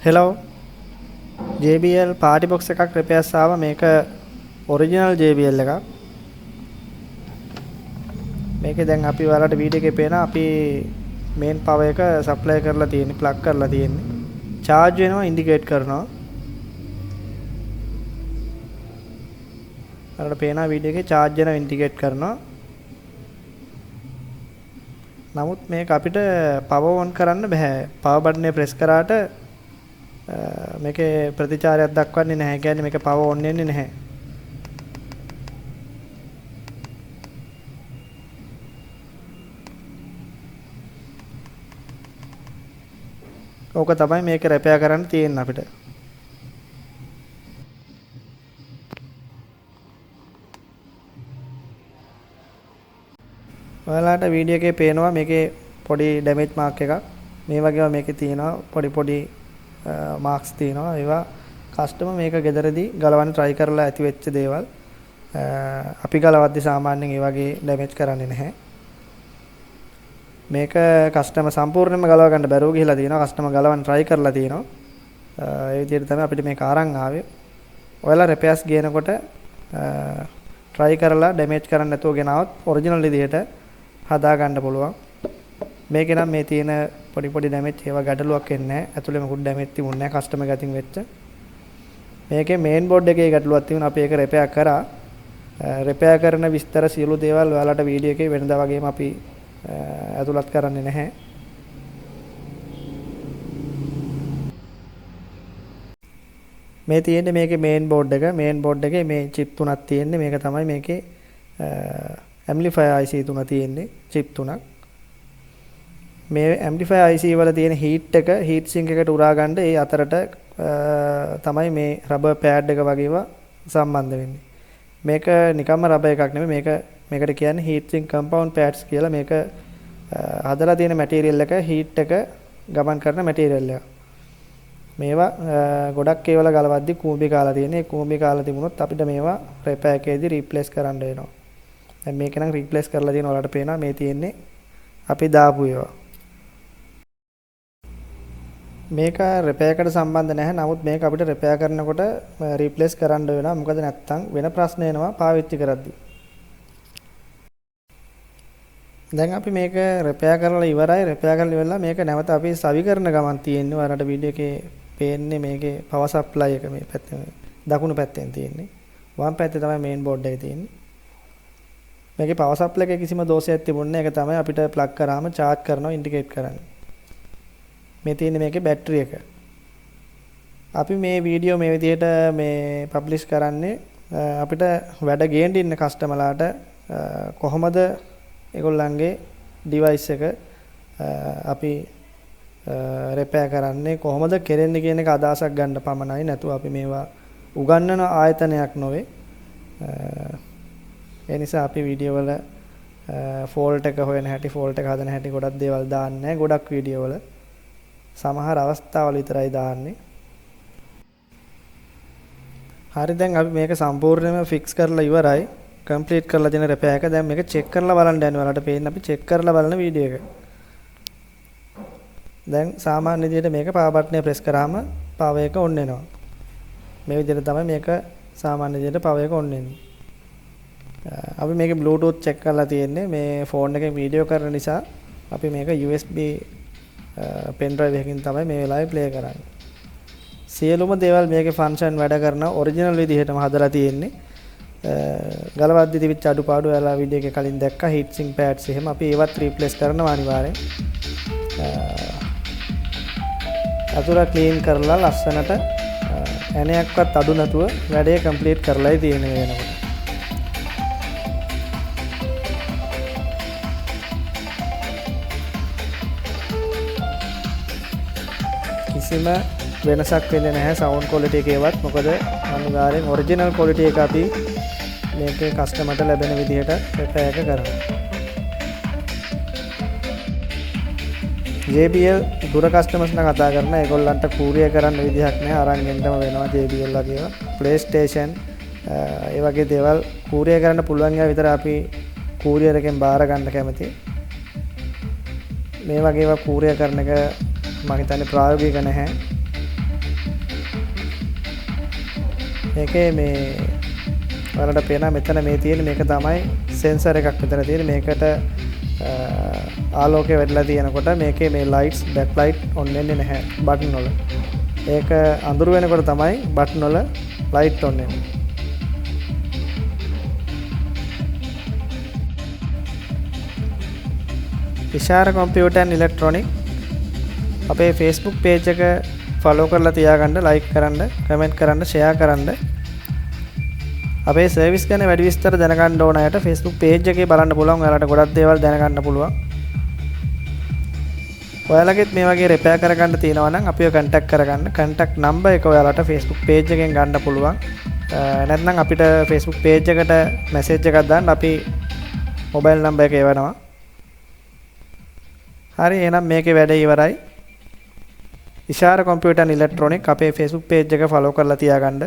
hello JBL party box එකක් repairs ආවා මේක original JBL එකක් මේකේ දැන් අපි ඔයාලට වීඩියෝ එකේ පේන අපි main power එක supply කරලා තියෙන්නේ plug කරලා තියෙන්නේ charge වෙනවා indicate කරනවා ඔයාලට පේන වීඩියෝ එකේ charge වෙනවා indicate කරනවා නමුත් මේක අපිට power on කරන්න බෑ power button එක press කරාට මේකේ ප්‍රතිචාරයක් දක්වන්නේ නැහැ. කියන්නේ මේක power on වෙන්නේ නැහැ. ඕක තමයි මේක repair කරන්න තියෙන්නේ අපිට. ඔයාලට වීඩියෝ එකේ පේනවා මේකේ පොඩි damage mark එකක්. මේ වගේම මේකේ තියෙනවා පොඩි මාක්ස් තියෙනවා ඒවා කස්ටමර් මේක ගෙදරදී ගලවන්න try කරලා ඇති වෙච්ච දේවල් අපි ගලවද්දි සාමාන්‍යයෙන් ඒ වගේ damage කරන්නේ නැහැ මේක කස්ටමර් සම්පූර්ණයෙන්ම ගලව ගන්න බැරුව ගිහිලා තියෙනවා කස්ටමර් ගලවන්න try කරලා තියෙනවා ඒ විදිහට තමයි අපිට මේක අරන් ආවේ ඔයාලා repairs ගේනකොට try කරලා damage කරන්න නැතුව ගෙනාවොත් original විදිහට හදා ගන්න පුළුවන් මේකේ නම් මේ තියෙන පොඩි damage ඒවා ගැටලුවක් එන්නේ නැහැ. ඇතුලේ මොකුත් damage තිබුණේ නැහැ කස්ටමර් ගතින් වෙච්ච. මේකේ main board එකේ ගැටලුවක් තිබුණා. අපි ඒක repair කරා. repair කරන විස්තර සියලු දේවල් ඔයාලට වීඩියෝ එකේ වෙනදා වගේම අපි ඇතුළත් කරන්නේ නැහැ. මේ තියෙන්නේ මේකේ main board එක. main board එකේ මේ chip තුනක් තියෙන්නේ. මේක තමයි මේකේ amplifier IC තුන තියෙන්නේ. chip තුනක්. මේ amplifier IC වල තියෙන heat එක heat sink එකට උරා ගන්න ඒ අතරට තමයි මේ rubber pad එක වගේ ඒවා සම්බන්ධ වෙන්නේ. මේක නිකම්ම rubber එකක් නෙමෙයි මේකට කියන්නේ heat sink compound pads කියලා මේක හදලා තියෙන material එක heat එක ගමන් කරන material එක. මේවා ගොඩක් ඒවල ගලවද්දි කූඹි කාලා තියෙන. ඒ කූඹි කාලා තිබුණොත් අපිට මේවා repair එකේදී replace කරන්න වෙනවා. දැන් මේක නම් replace කරලා තියෙන ඔයාලට පේනවා මේ තියෙන්නේ අපි දාපු ඒවා. මේක repair එකට සම්බන්ධ නැහැ. නමුත් මේක අපිට repair කරනකොට replace කරන්න වෙනවා. මොකද නැත්තම් වෙන ප්‍රශ්න එනවා පාවිච්චි කරද්දී. දැන් අපි මේක repair කරලා ඉවරයි. repair කරලා ඉවරලා මේක නැවත අපි සවි කරන ගමන් තියෙන්නේ. ඔයාලට වීඩියෝ එකේ පේන්නේ මේකේ power supply එක මේ පැත්තේ දකුණු පැත්තෙන් තියෙන්නේ. වම් පැත්තේ තමයි main board එක තියෙන්නේ. මේකේ power supply එකේ කිසිම දෝෂයක් තිබුණේ නැහැ. ඒක තමයි අපිට plug කරාම charge කරනවා indicate කරන්නේ. මේ තියෙන්නේ මේකේ බැටරි එක. අපි මේ වීඩියෝ මේ විදිහට මේ පබ්ලිෂ් කරන්නේ අපිට වැඩ ගේන්න ඉන්න කස්ටමර්ලාට කොහොමද ඒගොල්ලන්ගේ ඩිවයිස් එක අපි repair කරන්නේ කොහොමද කෙරෙන්නේ කියන එක අදහසක් ගන්න පමණයි නැතුව අපි මේවා උගන්වන ආයතනයක් නොවේ. ඒ නිසා අපි වීඩියෝ වල fault එක හොයන හැටි fault එක හදන හැටි ගොඩක් දේවල් දාන්නේ නැහැ. ගොඩක් වීඩියෝ වල සමහර අවස්ථාවල විතරයි දාන්නේ. හරි දැන් අපි මේක සම්පූර්ණයෙන්ම ෆික්ස් කරලා ඉවරයි. කම්ප්ලීට් කරලා දෙන repair එක. දැන් මේක චෙක් කරලා බලන්න යනවා. ඔයාලට පේන්න අපි චෙක් කරලා බලන වීඩියෝ එක. දැන් සාමාන්‍ය විදිහට මේක power button එක press කරාම power එක on වෙනවා. මේ විදිහට තමයි මේක සාමාන්‍ය විදිහට power එක on වෙන්නේ. අපි මේකේ bluetooth check කරලා තියෙන්නේ. මේ phone එකේ වීඩියෝ කරන නිසා අපි මේක USB pen drive එකකින් තමයි මේ වෙලාවේ play කරන්නේ. සියලුම දේවල් මේකේ function වැඩ කරන original විදිහටම හදලා තියෙන්නේ. ගලවද්දි තිබිච්ච අඩුපාඩු ඔයාලා වීඩියෝ එකේ කලින් දැක්කා heat sink pads එහෙම අපි ඒවත් replace කරනවා අනිවාර්යෙන්. අතුර clean කරලා ලස්සනට ඇණයක්වත් අඩු නැතුව වැඩේ complete කරලායි තියෙන්නේ වෙනකොට. කිසිම වෙනසක් වෙන්නේ නැහැ sound quality එකේවත්. මොකද අනිවාර්යෙන් original quality එක අපි මේකේ කස්ටමර්ට ලැබෙන විදිහට repair එක කරනවා. JBL දුර කස්ටමර්ස් නම් කතා කරන ඒගොල්ලන්ට courier කරන්න විදිහක් නැහැ. අරන් එන්නම වෙනවා JBL වගේම. PlayStation ඒ වගේ දේවල් courier කරන්න පුළුවන් ඒවා විතර අපි courier එකෙන් බාර ගන්න කැමති. මේ වගේ ඒවා courier කරන එක මම හිතන්නේ ප්‍රායෝගික නැහැ. මේකේ මේ ඔයාලට පේනවා මෙතන මේ තියෙන මේක තමයි සෙන්සර් එකක් මෙතන තියෙන මේකට ආලෝකය වැටලා තියෙනකොට මේකේ මේ ලයිට්ස් බෑක් ලයිට් ඔන් වෙන්නේ නැහැ බටන් වල. ඒක අඳුර වෙනකොට තමයි බටන් වල ලයිට් ඔන් වෙන්නේ. ඉෂාර කම්පියුටර් ඇන්ඩ් ඉලෙක්ට්‍රොනික් අපේ Facebook page එක follow කරලා තියාගන්න, like කරන්න, comment කරන්න, share කරන්න. අපේ සර්විස් ගැන වැඩි විස්තර දැනගන්න ඕන අයට Facebook page එකේ බලන්න පුළුවන්. ඔයාලට ගොඩක් දේවල් දැනගන්න පුළුවන්. ඔයාලගෙත් මේ වගේ repair කරගන්න තියෙනවා නම් අපිව contact කරගන්න. contact number එක ඔයාලට Facebook page එකෙන් ගන්න පුළුවන්. නැත්නම් අපිට Facebook page එකට message එකක් දාන්න අපි mobile number එක එවනවා. හරි එහෙනම් මේකේ වැඩ ඉවරයි. ඉෂාර කම්පියුටර් ඇන්ඩ් ඉලෙක්ට්‍රොනික් අපේ Facebook page එක follow කරලා තියාගන්න.